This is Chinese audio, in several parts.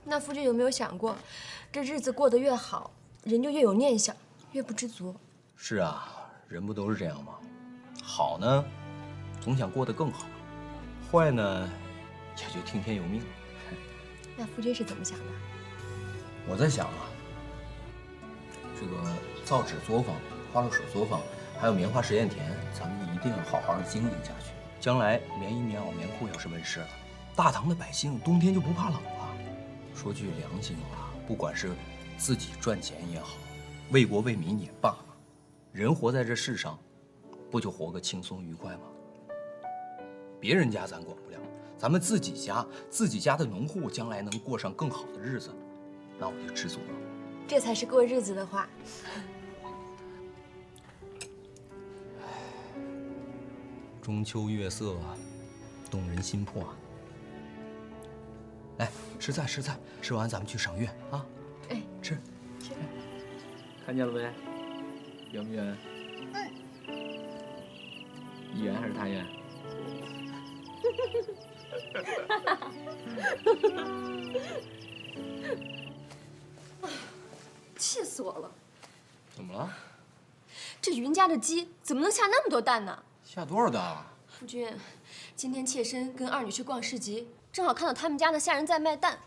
那夫君有没有想过，这日子过得越好，人就越有念想，越不知足？是啊，人不都是这样吗？好呢，总想过得更好；坏呢，也就听天由命。那夫君是怎么想的？我在想啊，这个造纸作坊、花露水作坊，还有棉花实验田，咱们一定要好好的经营下去。将来棉衣、棉袄、棉裤要是问世了，大唐的百姓冬天就不怕冷了。说句良心话，不管是自己赚钱也好，为国为民也罢，人活在这世上，不就活个轻松愉快吗？别人家咱管不了，咱们自己家的农户将来能过上更好的日子，那我就知足了。这才是过日子的话。中秋月色，动人心魄啊！来，吃菜吃菜，吃完咱们去赏月啊！哎，吃。看见了没？圆不圆？你圆还是他圆？气死我了！怎么了？这云家的鸡怎么能下那么多蛋呢？下多少蛋啊？夫君，今天妾身跟二女去逛市集，正好看到他们家的下人在卖蛋，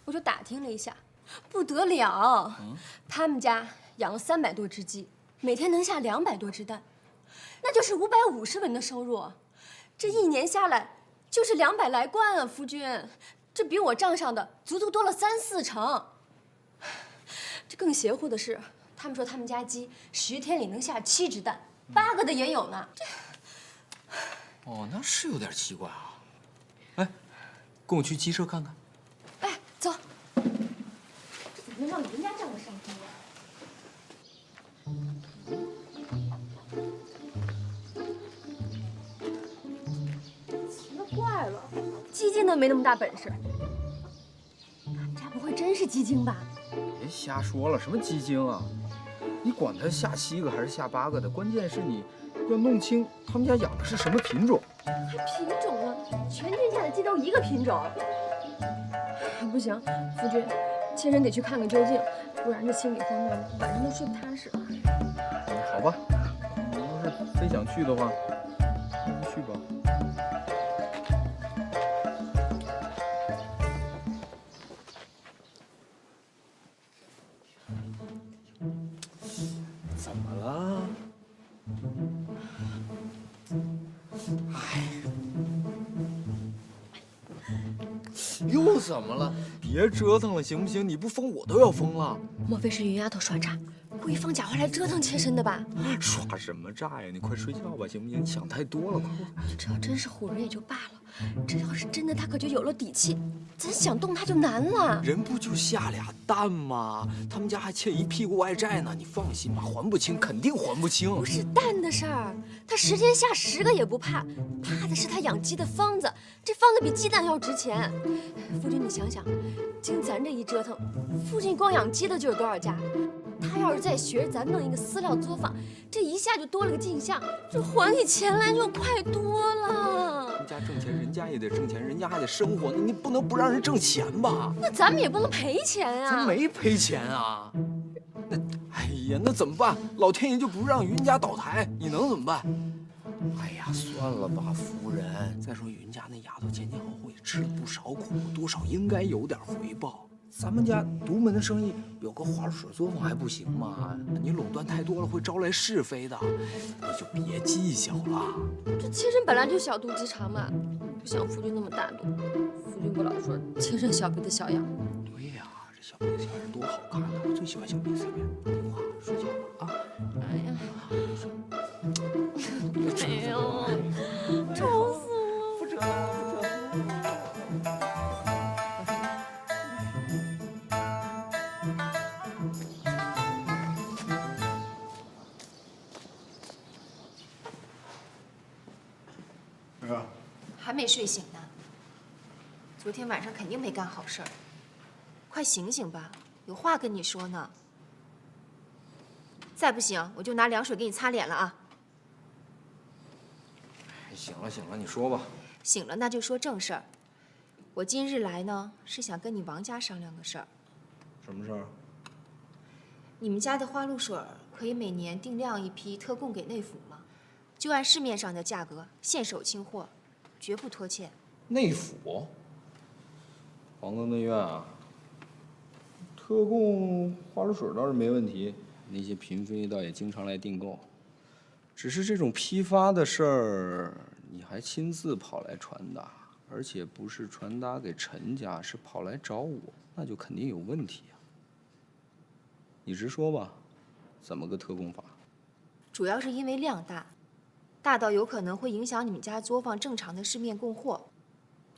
我就打听了一下，不得了，他们家养了300多只鸡，每天能下200多只蛋，那就是550文的收入，这一年下来就是200来贯啊，夫君，这比我账上的足足多了3、4成。这更邪乎的是，他们说他们家鸡10天里能下7只蛋，8个的也有呢。哦，那是有点奇怪啊。哎，跟我去鸡舍看看。哎，走。这怎么能让人家这么上风啊？奇了怪了，鸡精都没那么大本事。他们家不会真是鸡精吧？别瞎说了，什么鸡精啊？你管它下7个还是下8个的，关键是你要弄清他们家养的是什么品种。还品种呢？全天下的鸡都一个品种。不行，夫君，妾身得去看个究竟，不然这心里慌乱的，晚上都睡不踏实了。好吧，你要是非想去的话，那就去吧。怎么了？又怎么了？别折腾了，行不行？你不疯，我都要疯了。莫非是云丫头耍诈，故意放假话来折腾妾身的吧？耍什么诈呀？你快睡觉吧，行不行？你想太多了，快。这要真是唬人也就罢了，这要是真的，他可就有了底气，咱想动他就难了。人不就下俩蛋吗？他们家还欠一屁股外债呢，你放心吧，还不清，肯定还不清。不是蛋的事儿，他10天下10个也不怕，怕的是他养鸡的方子，这方子比鸡蛋要值钱。夫君，你想想，经咱这一折腾，附近光养鸡的就有多少家？他要是再学着咱弄一个饲料作坊，这一下就多了个进项，这还起钱来就快多了。人家挣钱，人家也得挣钱，人家还得生活呢，你不能不让人挣钱吧？那咱们也不能赔钱呀。咱没赔钱啊。那，哎呀，那怎么办？老天爷就不让云家倒台，你能怎么办？哎呀，算了吧，夫人。再说云家那丫头前后后也吃了不少苦，多少应该有点回报。咱们家独门的生意有个花露水作坊还不行吗？你垄断太多了会招来是非的，你就别计较了。这妾身本来就小肚鸡肠嘛，不像夫君那么大度。夫君不老说妾身小鼻子小眼。对呀，这小鼻子小眼多好看呢！我最喜欢小鼻子小眼。哇，睡觉了啊！哎呀，哎呦，愁死我！不扯了，不扯了。还没睡醒呢，昨天晚上肯定没干好事儿，快醒醒吧，有话跟你说呢。再不醒，我就拿凉水给你擦脸了啊！行了行了，你说吧。醒了那就说正事儿。我今日来呢，是想跟你王家商量个事儿。什么事儿？你们家的花露水可以每年定量一批特供给内府吗？就按市面上的价格，现手清货，绝不拖欠。内府？皇宫内院啊？特供花露水倒是没问题，那些嫔妃倒也经常来订购。只是这种批发的事儿，你还亲自跑来传达，而且不是传达给陈家，是跑来找我，那就肯定有问题呀。你直说吧，怎么个特供法？主要是因为量大，大到有可能会影响你们家作坊正常的市面供货。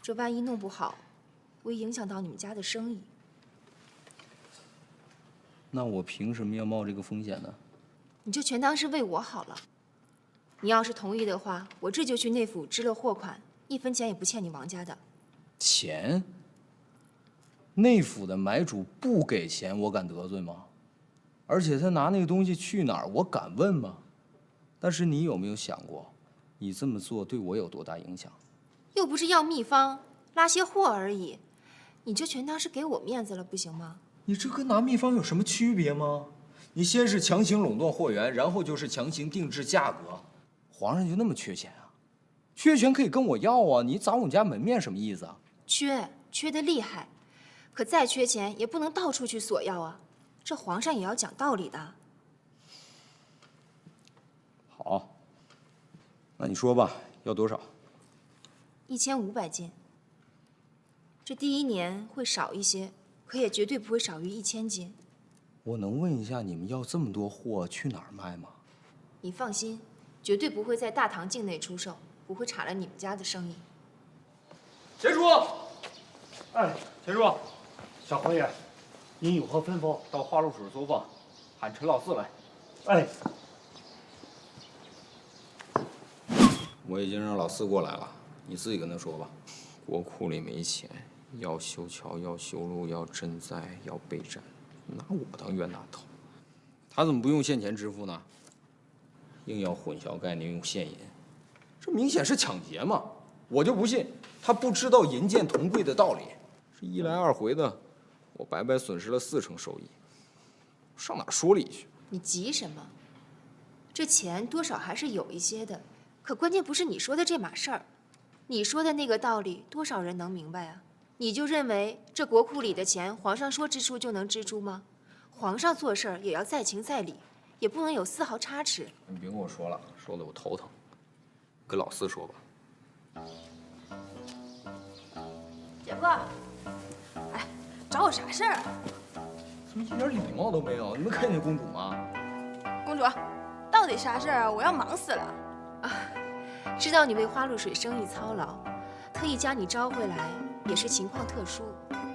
这万一弄不好，会影响到你们家的生意。那我凭什么要冒这个风险呢？你就全当是为我好了。你要是同意的话，我这就去内府支了货款，1分钱也不欠你王家的。钱？内府的买主不给钱，我敢得罪吗？而且他拿那个东西去哪儿，我敢问吗？但是你有没有想过，你这么做对我有多大影响？又不是要秘方，拉些货而已，你就全当是给我面子了，不行吗？你这跟拿秘方有什么区别吗？你先是强行垄断货源，然后就是强行定制价格。皇上就那么缺钱啊？缺钱可以跟我要啊！你砸我们家门面什么意思啊？缺得厉害，可再缺钱也不能到处去索要啊！这皇上也要讲道理的。好，那你说吧，要多少？1500斤。这第1年会少一些。可也绝对不会少于1000斤。我能问一下，你们要这么多货去哪儿卖吗？你放心，绝对不会在大唐境内出售，不会岔了你们家的生意。钱叔，哎，钱叔，小侯爷，您有何吩咐？到花露水作坊，喊陈老四来。哎，我已经让老四过来了，你自己跟他说吧。国库里没钱。要修桥，要修路，要赈灾，要备战，拿我当冤大头。他怎么不用现钱支付呢？硬要混淆概念，用现银，这明显是抢劫嘛！我就不信他不知道银贱同贵的道理。这一来二回的，我白白损失了40%收益，上哪说理去？你急什么？这钱多少还是有一些的，可关键不是你说的这码事儿。你说的那个道理，多少人能明白啊？你就认为这国库里的钱，皇上说支出就能支出吗？皇上做事儿也要在情在理，也不能有丝毫差池。你别跟我说了，说的我头疼。跟老四说吧。姐夫，哎，找我啥事儿啊？怎么一点礼貌都没有？你没看见公主吗？公主，到底啥事儿啊？我要忙死了。啊，知道你为花露水生意操劳，特意将你招回来。也是情况特殊。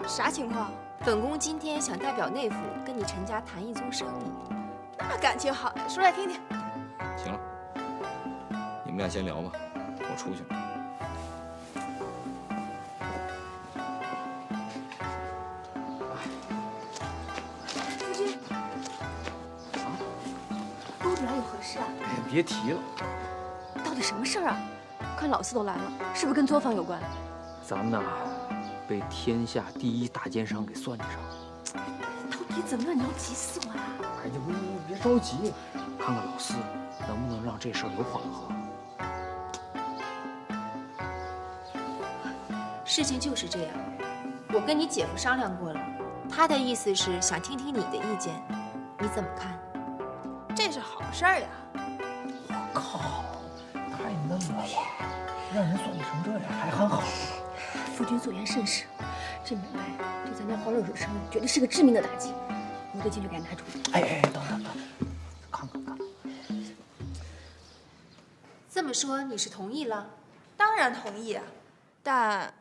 啥情况？本宫今天想代表内府跟你陈家谈一宗生意。那感情好，说来听听。行了，你们俩先聊吧，我出去了。夫君，公主来有何事啊？哎，别提了，到底什么事儿啊？看老四都来了，是不是跟作坊有关？咱们呐，被天下第1大奸商给算计上了。到底怎么了？你要急死我了！哎呀，别着急，看看老四能不能让这事儿有缓和。事情就是这样，我跟你姐夫商量过了，他的意思是想听听你的意见，你怎么看？这是好事儿呀！我靠，太嫩了吧！让人算计成这样，还很好。夫君所言甚是，这买卖对咱家花露水生意绝对是个致命的打击，我得进去给他拿主意。哎，等，看。这么说你是同意了？当然同意啊，但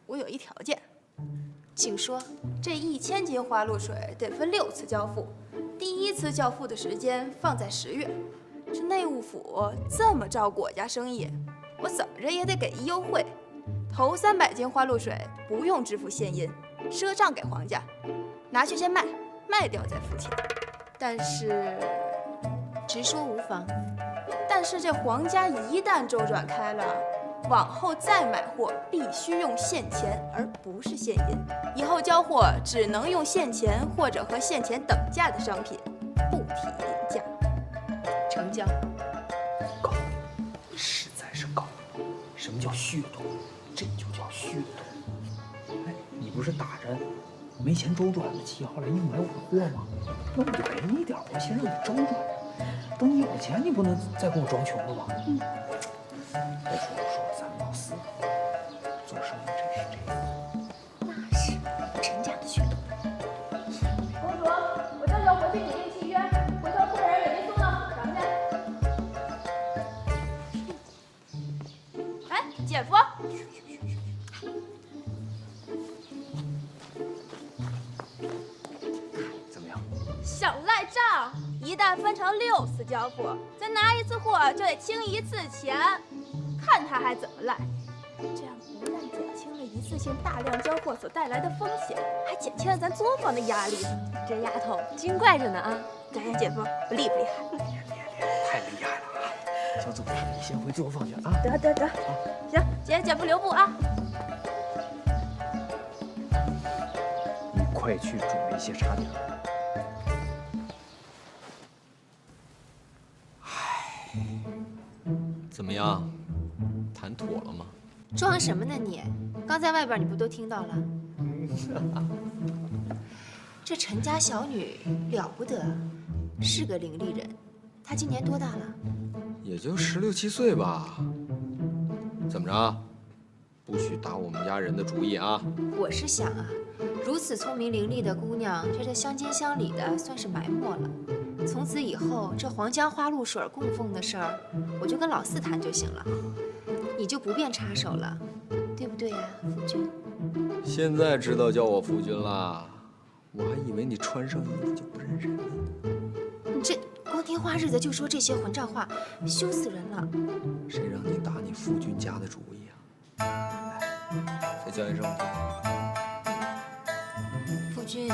我有一条件，请说。这1000斤花露水得分6次交付，第1次交付的时间放在10月。这内务府这么照顾我家生意，我怎么着也得给一优惠。头300斤花露水不用支付现银，赊账给皇家，拿去先卖，卖掉再付钱。但是，直说无妨。但是这皇家一旦周转开了，往后再买货必须用现钱，而不是现银。以后交货只能用现钱或者和现钱等价的商品，不提银价。成交。高，实在是高。什么叫噱头？这就叫噱头。哎，你不是打着没钱周转的旗号来硬买我的货吗？那我就给你点，我先让你周转着。等你有钱，你不能再跟我装穷了吧？别说不说，咱们老四做生意真是这样。那是陈家的噱头。公主，我这就回去拟定契约，回头客人也没送到府上去。哎，姐夫，怎么样？想赖账？一旦分成6次交付，咱拿一次货就得清1次钱，看他还怎么赖。这样不但减轻了一次性大量交货所带来的风险，还减轻了咱作坊的压力。这丫头精怪着呢啊！咋样，姐夫，我厉不厉害？太厉害了啊！小祖，你先回作坊去啊。得，行，姐夫留步啊。你快去准备一些茶点。怎么样，谈妥了吗？装什么呢你？刚在外边你不都听到了？这陈家小女了不得，是个伶俐人。她今年多大了？也就16、17岁吧。怎么着？不许打我们家人的主意啊！我是想啊，如此聪明伶俐的姑娘，这乡间乡里的算是埋没了。从此以后，这黄姜花露水供奉的事儿，我就跟老四谈就行了，你就不便插手了，对不对呀，夫君？现在知道叫我夫君啦，我还以为你穿上衣服就不认人了。你这光天化日的就说这些混账话，羞死人了！谁让你打你夫君家的主意啊？来，再叫一声。夫君，